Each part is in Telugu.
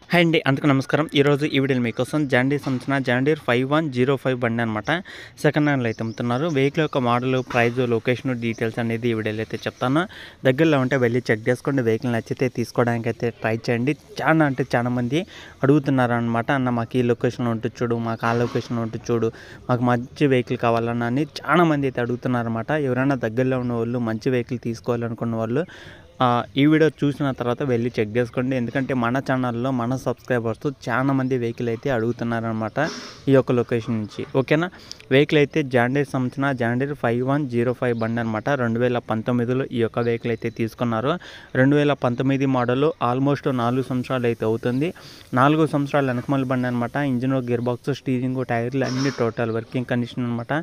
హాయ్ అండి, అందుకు నమస్కారం. ఈరోజు ఈ వీడియోలో మీకోసం జాండీర్ సంబంధించిన జాండీర్ 5105 బండి అనమాట. సెకండ్ హ్యాండ్లో అయితే అమ్ముతున్నారు. వెహికల్ యొక్క మోడల్, ప్రైస్, లొకేషన్ డీటెయిల్స్ అనేది ఈ వీడియోలో అయితే చెప్తాను. దగ్గరలో ఉంటే వెళ్ళి చెక్ చేసుకోండి. వెహికల్ నచ్చితే తీసుకోవడానికి అయితే ట్రై చేయండి. చాలా మంది అడుగుతున్నారు అనమాట. అన్న మాకు ఈ లొకేషన్లో ఉంటుంది చూడు, మాకు ఆ లొకేషన్లో ఉంటుంది చూడు, మాకు మంచి వెహికల్ కావాలన్నా అని చాలా మంది అయితే అడుగుతున్నారు అనమాట. ఎవరైనా దగ్గరలో ఉన్న వాళ్ళు మంచి వెహికల్ తీసుకోవాలనుకున్న వాళ్ళు ఈ వీడియో చూసిన తర్వాత వెళ్ళి చెక్ చేసుకోండి. ఎందుకంటే మన ఛానల్లో మన సబ్స్క్రైబర్స్ చాలా మంది వెహికల్ అయితే అడుగుతున్నారనమాట ఈ యొక్క లొకేషన్ నుంచి. ఓకేనా, వెహికల్ అయితే జాండీర్ సంబంధించిన జాండీర్ 5105 బండి అనమాట. 2019లో ఈ యొక్క వెహికల్ అయితే తీసుకున్నారు. 2019 మోడల్, ఆల్మోస్ట్ 4 సంవత్సరాలు అయితే అవుతుంది. 4 సంవత్సరాల వెనకమల బండి అనమాట. ఇంజిన్, గేర్ బాక్స్, స్టీరింగ్, టైర్లు అన్ని టోటల్ వర్కింగ్ కండిషన్ అనమాట.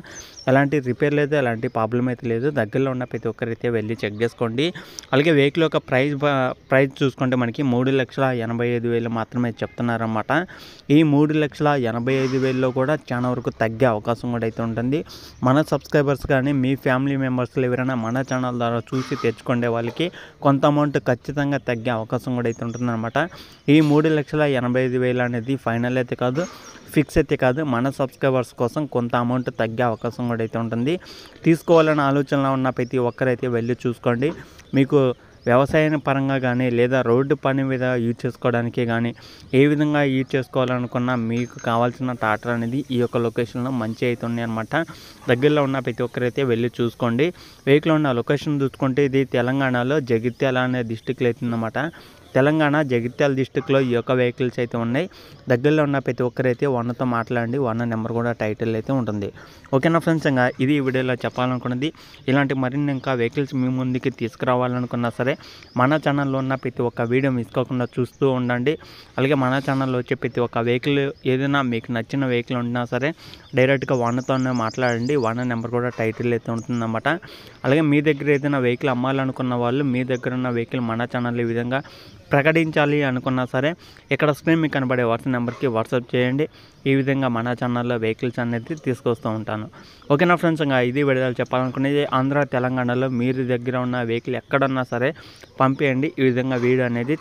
ఎలాంటి రిపేర్ లేదు, ఎలాంటి ప్రాబ్లం అయితే లేదు. దగ్గరలో ఉన్న ప్రతి ఒక్కరైతే వెళ్ళి చెక్ చేసుకోండి. అలాగే వెహికల్ యొక్క ప్రైస్ చూసుకుంటే మనకి 3,85,000 మాత్రమే చెప్తున్నారన్నమాట. ఈ 3,85,000లో కూడా చాలా వరకు తగ్గే అవకాశం కూడా అయితే ఉంటుంది. మన సబ్స్క్రైబర్స్ కానీ మీ ఫ్యామిలీ మెంబర్స్లో ఎవరైనా మన ఛానల్ ద్వారా చూసి తెచ్చుకునే వాళ్ళకి కొంత అమౌంట్ ఖచ్చితంగా తగ్గే అవకాశం కూడా అయితే ఉంటుందన్నమాట. ఈ 3,85,000 అనేది ఫైనల్ అయితే కాదు, ఫిక్స్ అయితే కాదు. మన సబ్స్క్రైబర్స్ కోసం కొంత అమౌంట్ తగ్గే అవకాశం కూడా అయితే ఉంటుంది. తీసుకోవాలన్న ఆలోచనలో ఉన్న ప్రతి ఒక్కరైతే వెళ్ళి చూసుకోండి. మీకు వ్యవసాయ పరంగా కానీ లేదా రోడ్డు పని మీద యూజ్ చేసుకోవడానికి కానీ ఏ విధంగా యూజ్ చేసుకోవాలనుకున్నా మీకు కావాల్సిన ట్రాక్టర్ అనేది ఈ యొక్క లొకేషన్లో మంచి అయితే ఉన్నాయి అనమాట. దగ్గరలో ఉన్న ప్రతి ఒక్కరైతే వెళ్ళి చూసుకోండి. వెహికల్ ఉన్న లొకేషన్ చూసుకుంటే ఇది తెలంగాణలో జగిత్యాల అనే డిస్టిక్లో అవుతుందన్నమాట. తెలంగాణ జగిత్యాల డిస్టిక్లో ఈ యొక్క వెహికల్స్ అయితే ఉన్నాయి. దగ్గరలో ఉన్న ప్రతి ఒక్కరైతే ఓనర్తో మాట్లాడండి. ఓనర్ నెంబర్ కూడా టైటిల్ అయితే ఉంటుంది. ఓకేనా ఫ్రెండ్స్, ఇంకా ఇది ఈ వీడియోలో చెప్పాలనుకున్నది. ఇలాంటి మరిన్ని ఇంకా వెహికల్స్ మీ ముందుకి తీసుకురావాలనుకున్నా సరే మన ఛానల్లో ఉన్న ప్రతి ఒక్క వీడియో మిస్ కాకుండా చూస్తూ ఉండండి. అలాగే మన ఛానల్లో వచ్చే ప్రతి ఒక్క వెహికల్ ఏదైనా మీకు నచ్చిన వెహికల్ ఉన్నా సరే డైరెక్ట్గా ఓనర్తోనే మాట్లాడండి. ఓనర్ నెంబర్ కూడా టైటిల్ అయితే ఉంటుందన్నమాట. అలాగే మీ దగ్గర ఏదైనా వెహికల్ అమ్మాలనుకున్న వాళ్ళు మీ దగ్గర ఉన్న వెహికల్ మన ఛానల్ ఈ విధంగా ప్రకటించాలి అనుకున్నా సరే ఇక్కడ స్క్రీన్ మీకు కనబడే వాట్సాప్ నెంబర్కి వాట్సాప్ చేయండి. ఈ విధంగా మన ఛానల్లో వెహికల్స్ అనేది తీసుకొస్తూ ఉంటాను. ఓకేనా ఫ్రెండ్స్, ఇంకా ఇది విడుదల చెప్పాలనుకునేది. ఆంధ్ర, తెలంగాణలో మీరు దగ్గర ఉన్న వెహికల్ ఎక్కడున్నా సరే పంపించండి. ఈ విధంగా వీడియో అనేది